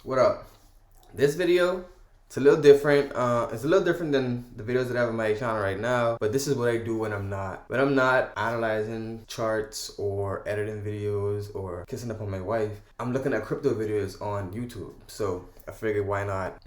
What up? This video, it's a little different. It's a little different than the videos that I have on my channel right now, but this is what I do when I'm not analyzing charts or editing videos or kissing up on my wife. I'm looking at crypto videos on YouTube. So I figured why not,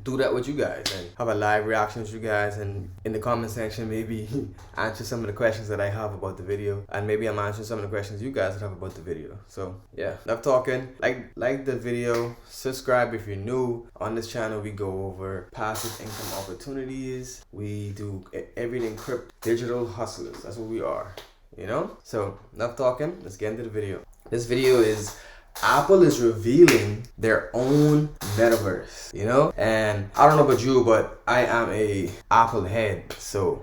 do that with you guys and have a live reaction with you guys, and in the comment section maybe answer some of the questions that I have about the video, and maybe I'm answering some of the questions you guys have about the video. So yeah, enough talking. Like the video, subscribe if you're new. On this channel we go over passive income opportunities. We do everything crypto, digital hustlers. That's what we are, So enough talking, let's get into the video. This video is Apple is revealing their own metaverse, and I don't know about you, but I am a Apple head, so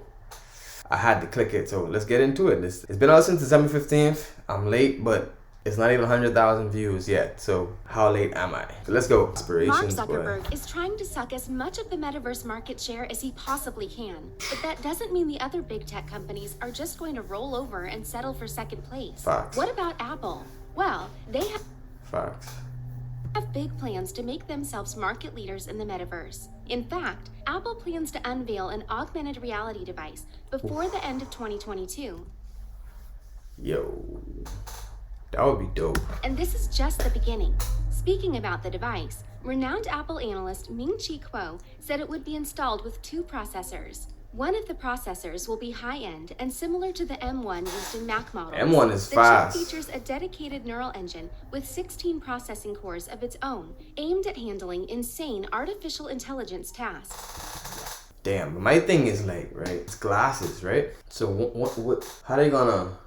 I had to click it. So let's get into it. It's been out since December 15th. I'm late, but it's not even 100,000 views yet, so how late am I? So let's go. Mark Zuckerberg is trying to suck as much of the metaverse market share as he possibly can. But that doesn't mean the other big tech companies are just going to roll over and settle for second place. Facts. What about Apple? Well, they have big plans to make themselves market leaders in the metaverse. In fact, Apple plans to unveil an augmented reality device before the end of 2022. Yo, that would be dope. And this is just the beginning. Speaking about the device, renowned Apple analyst Ming-Chi Kuo said it would be installed with two processors. One of the processors will be high-end and similar to the M1 used in Mac models. M1 is fast. The chip features a dedicated neural engine with 16 processing cores of its own, aimed at handling insane artificial intelligence tasks. Damn, but my thing is it's glasses, right? So what how are they gonna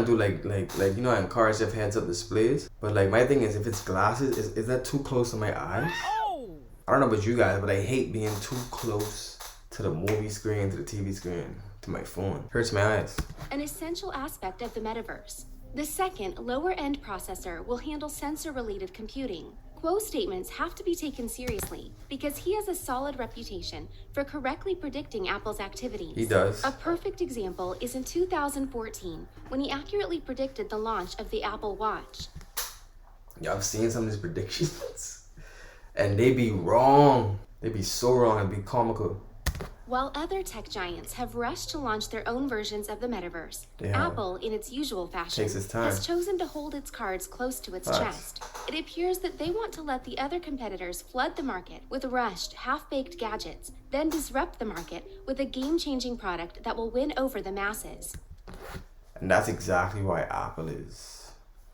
do like in cars you have heads-up displays? But my thing is, if it's glasses, is that too close to my eyes? I don't know about you guys, but I hate being too close to the movie screen, to the TV screen, to my phone. Hurts my eyes. An essential aspect of the metaverse. The second, lower-end processor will handle sensor-related computing. Kuo's statements have to be taken seriously because he has a solid reputation for correctly predicting Apple's activities. He does. A perfect example is in 2014 when he accurately predicted the launch of the Apple Watch. Yeah, I've seen some of these predictions and they be wrong. They be so wrong and be comical. While other tech giants have rushed to launch their own versions of the metaverse, Apple, in its usual fashion, has chosen to hold its cards close to its chest. It appears that they want to let the other competitors flood the market with rushed, half-baked gadgets, then disrupt the market with a game-changing product that will win over the masses. And that's exactly why Apple is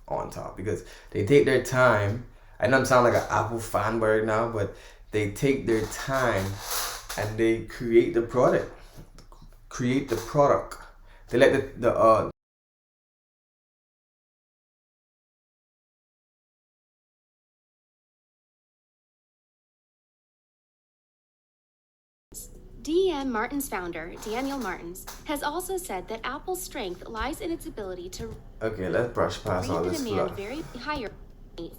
on top, because they take their time. I know I'm sounding like an Apple fanboy right now, but they take their time and they create the product. They let the DM Martin's founder, Daniel Martins, has also said that Apple's strength lies in its ability to let's brush past all this demand fluff. very higher,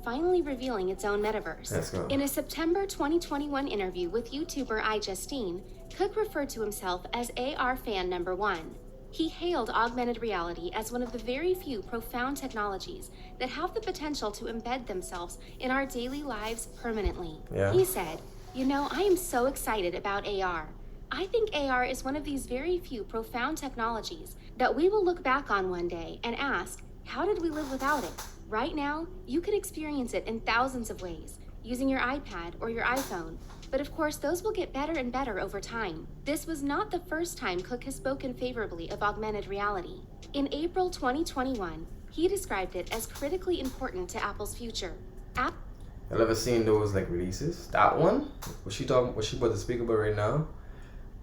finally revealing its own metaverse. Let's go. In a September 2021 interview with YouTuber iJustine, Cook referred to himself as AR fan number one. He hailed augmented reality as one of the very few profound technologies that have the potential to embed themselves in our daily lives permanently. Yeah. He said, I am so excited about AR. I think AR is one of these very few profound technologies that we will look back on one day and ask, how did we live without it? Right now, you can experience it in thousands of ways, using your iPad or your iPhone. But of course, those will get better and better over time. This was not the first time Cook has spoken favorably of augmented reality. In April 2021, he described it as critically important to Apple's future. Y'all ever seen those releases? That one? What she about to speak about right now?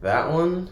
That one?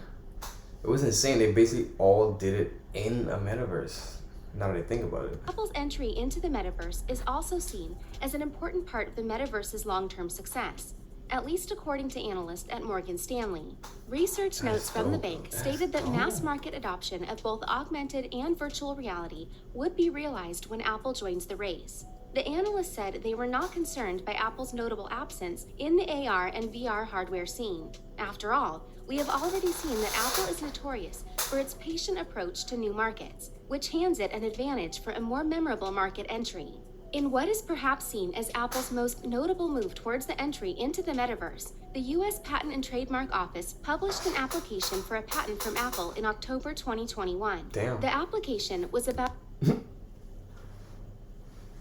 It was insane. They basically all did it in a metaverse. Now that I think about it. Apple's entry into the metaverse is also seen as an important part of the metaverse's long-term success, at least according to analysts at Morgan Stanley. Research notes from the bank stated that mass market adoption of both augmented and virtual reality would be realized when Apple joins the race. The analyst said they were not concerned by Apple's notable absence in the AR and VR hardware scene. After all, we have already seen that Apple is notorious for its patient approach to new markets, which hands it an advantage for a more memorable market entry. In what is perhaps seen as Apple's most notable move towards the entry into the metaverse, the U.S. Patent and Trademark Office published an application for a patent from Apple in October 2021. Damn. The application was about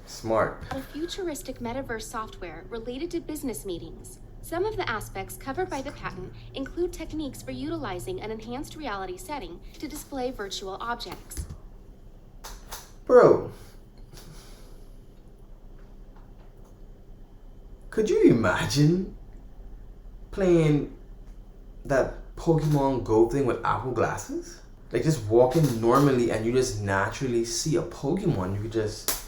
Smart. a futuristic metaverse software related to business meetings. Some of the aspects covered by the patent include techniques for utilizing an enhanced reality setting to display virtual objects. Bro. Could you imagine playing that Pokemon Go thing with Apple glasses? Like just walking normally and you just naturally see a Pokemon. You could just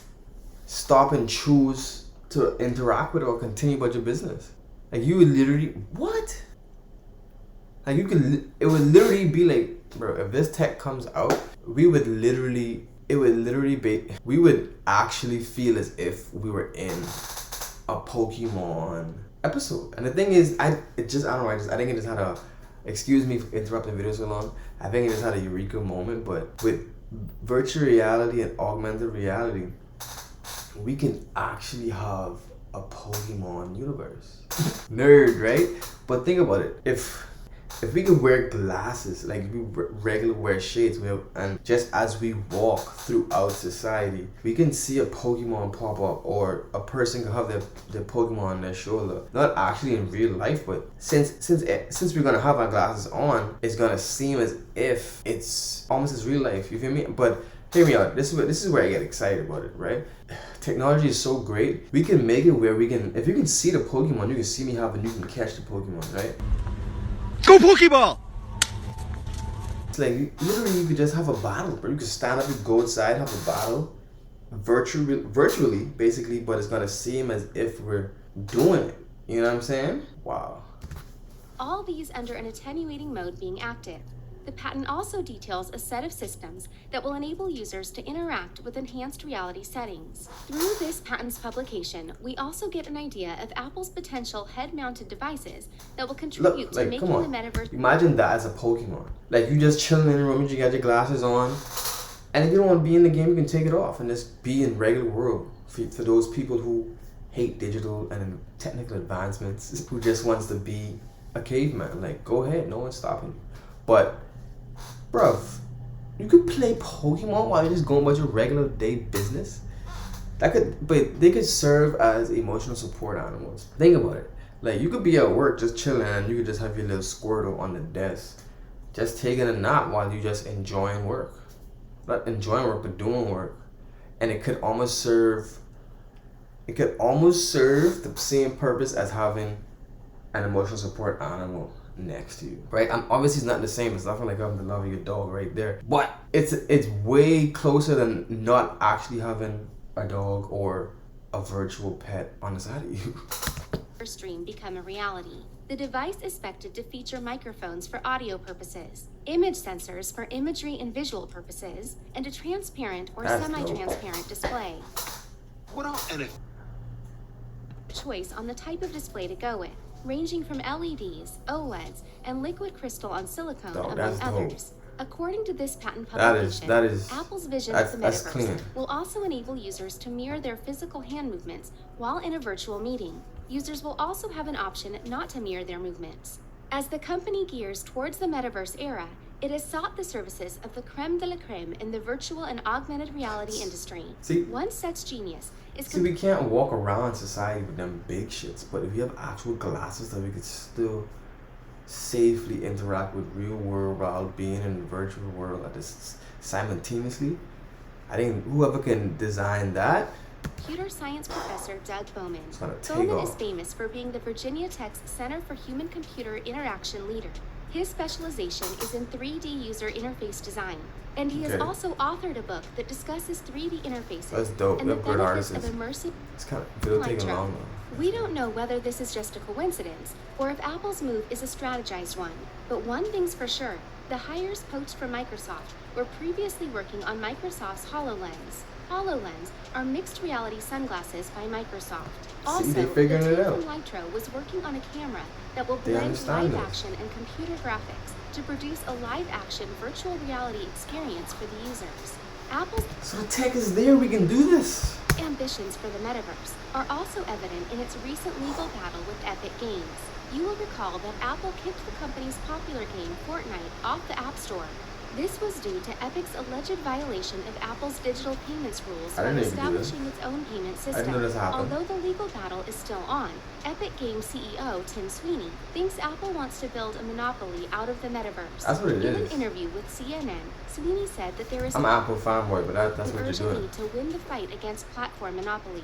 stop and choose to interact with it or continue about your business. Like you would literally, what? Like you could, it would literally be like, bro, if this tech comes out, we would literally actually feel as if we were in a Pokemon episode. And the thing is, I think it just had a, excuse me for interrupting video so long, I think it just had a eureka moment. But with virtual reality and augmented reality, we can actually have a Pokemon universe. Nerd, right? But think about it. If we could wear glasses, like we regularly wear shades, and just as we walk throughout society, we can see a Pokemon pop up, or a person can have their Pokemon on their shoulder. Not actually in real life, but since we're gonna have our glasses on, it's gonna seem as if it's almost as real life. You feel me? But hear me out. This is where I get excited about it, right? Technology is so great. We can make it where we can, if you can see the Pokemon, you can see me having, you can catch the Pokemon, right? Go Pokeball! It's like literally you could just have a battle, bro. You could stand up, you could go outside, have a battle, virtually, basically, but it's gonna seem as if we're doing it. You know what I'm saying? Wow. All these under an attenuating mode being active. The patent also details a set of systems that will enable users to interact with enhanced reality settings. Through this patent's publication, we also get an idea of Apple's potential head-mounted devices that will contribute to making the metaverse. Imagine that as a Pokemon. Like you just chilling in the room, you got your glasses on, and if you don't want to be in the game, you can take it off and just be in regular world. For those people who hate digital and technical advancements, who just wants to be a caveman, like go ahead, no one's stopping you. But bruv, you could play Pokemon while you're just going about your regular day business. But they could serve as emotional support animals. Think about it. Like you could be at work just chilling and you could just have your little Squirtle on the desk, just taking a nap while you just enjoying work. Not enjoying work, but doing work. And it could almost serve the same purpose as having an emotional support animal next to you, right? Obviously it's not the same. It's nothing like having the love of your dog right there, but it's way closer than not actually having a dog or a virtual pet on the side of you. Stream become a reality. The device is expected to feature microphones for audio purposes, image sensors for imagery and visual purposes, and a transparent or semi-transparent display. What else? And Choice on the type of display to go with, ranging from LEDs, OLEDs, and liquid crystal on silicone, among others. According to this patent publication, that is Apple's vision of the metaverse will also enable users to mirror their physical hand movements while in a virtual meeting. Users will also have an option not to mirror their movements. As the company gears towards the metaverse era, it has sought the services of the creme de la creme in the virtual and augmented reality industry. One such genius is... we can't walk around society with them big shits, but if you have actual glasses that we could still safely interact with real world while being in the virtual world at this simultaneously, I think whoever can design that. Computer science professor Doug Bowman. Bowman is famous for being the Virginia Tech's Center for Human-Computer Interaction leader. His specialization is in 3D user interface design, and he has also authored a book that discusses 3D interfaces. That's dope. And the benefits of artists. immersive. It's kind of it'll take long though. We don't know whether this is just a coincidence or if Apple's move is a strategized one, but one thing's for sure: the hires poached from Microsoft were previously working on Microsoft's HoloLens. HoloLens are mixed reality sunglasses by Microsoft. Also, the team from Lytro was working on a camera that will blend live action and computer graphics to produce a live action virtual reality experience for the users. Apple's So the tech is there. We can do this. ambitions for the metaverse are also evident in its recent legal battle with Epic Games. You will recall that Apple kicked the company's popular game Fortnite off the App Store. This was due to Epic's alleged violation of Apple's digital payments rules I by didn't even do this. establishing its own payment I didn't system. know this happened. Although the legal battle is still on, Epic Games CEO Tim Sweeney thinks Apple wants to build a monopoly out of the metaverse. That's what it In is. an interview with CNN, Sweeney said that there is I'm an Apple fanboy, but that's an what you're urgent doing. need to win the fight against platform monopolies.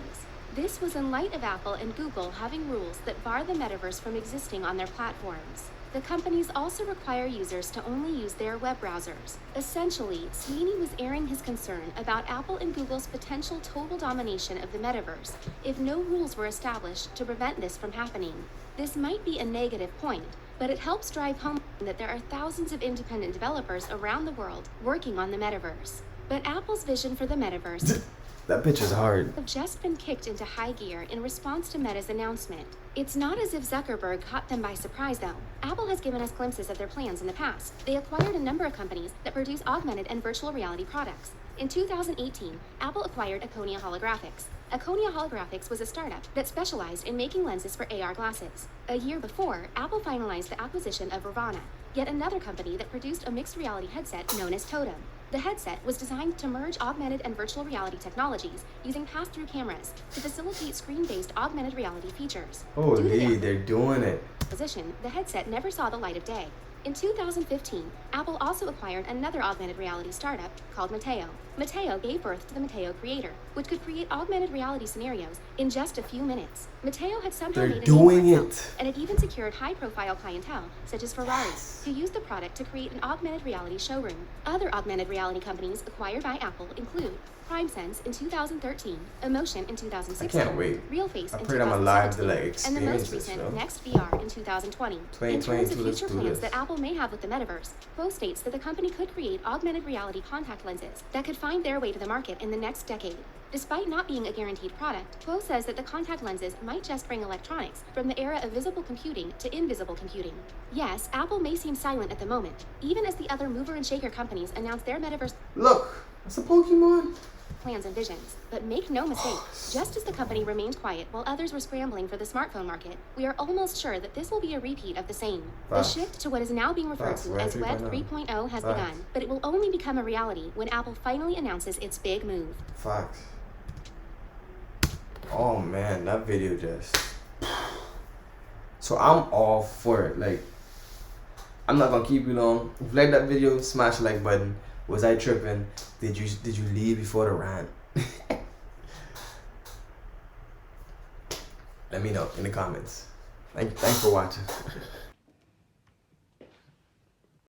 This was in light of Apple and Google having rules that bar the metaverse from existing on their platforms. The companies also require users to only use their web browsers. Essentially, Sweeney was airing his concern about Apple and Google's potential total domination of the metaverse if no rules were established to prevent this from happening. This might be a negative point, but it helps drive home that there are thousands of independent developers around the world working on the metaverse. But Apple's vision for the metaverse That bitch is hard. have just been kicked into high gear in response to Meta's announcement. It's not as if Zuckerberg caught them by surprise, though. Apple has given us glimpses of their plans in the past. They acquired a number of companies that produce augmented and virtual reality products. In 2018, Apple acquired Aconia Holographics. Aconia Holographics was a startup that specialized in making lenses for AR glasses. A year before, Apple finalized the acquisition of Ravana, yet another company that produced a mixed reality headset known as Totem. The headset was designed to merge augmented and virtual reality technologies using pass-through cameras to facilitate screen-based augmented reality features. Due to Holy, the they're doing it. acquisition, the headset never saw the light of day. In 2015, Apple also acquired another augmented reality startup called Mateo. Mateo gave birth to the Mateo Creator, which could create augmented reality scenarios in just a few minutes. Mateo had somehow They're made a name doing for itself, it. and it even secured high-profile clientele, such as Ferrari, who used the product to create an augmented reality showroom. Other augmented reality companies acquired by Apple include PrimeSense in 2013, Emotion in 2016, I can't wait. RealFace I in pray that I'm alive to 2017, like and the most experience this, recent yo. Next VR in 2020. In terms 2022, of let's future do plans this. that Apple may have with the metaverse, Quo states that the company could create augmented reality contact lenses that could find their way to the market in the next decade. Despite not being a guaranteed product, Quo says that the contact lenses might just bring electronics from the era of visible computing to invisible computing. Yes, Apple may seem silent at the moment, even as the other mover and shaker companies announce their metaverse Look, that's a Pokemon. plans and visions. But make no mistake, just as the company remained quiet while others were scrambling for the smartphone market, we are almost sure that this will be a repeat of the same. The Facts. shift to what is now being referred Facts. to Web as Web 3.0. 3.0 has Facts. begun, but it will only become a reality when Apple finally announces its big move. Facts. Oh man, that video just. So I'm all for it. Like, I'm not gonna keep you long. If you like that video, smash the like button. Was I tripping? Did you leave before the rant? Let me know in the comments. Thanks for watching.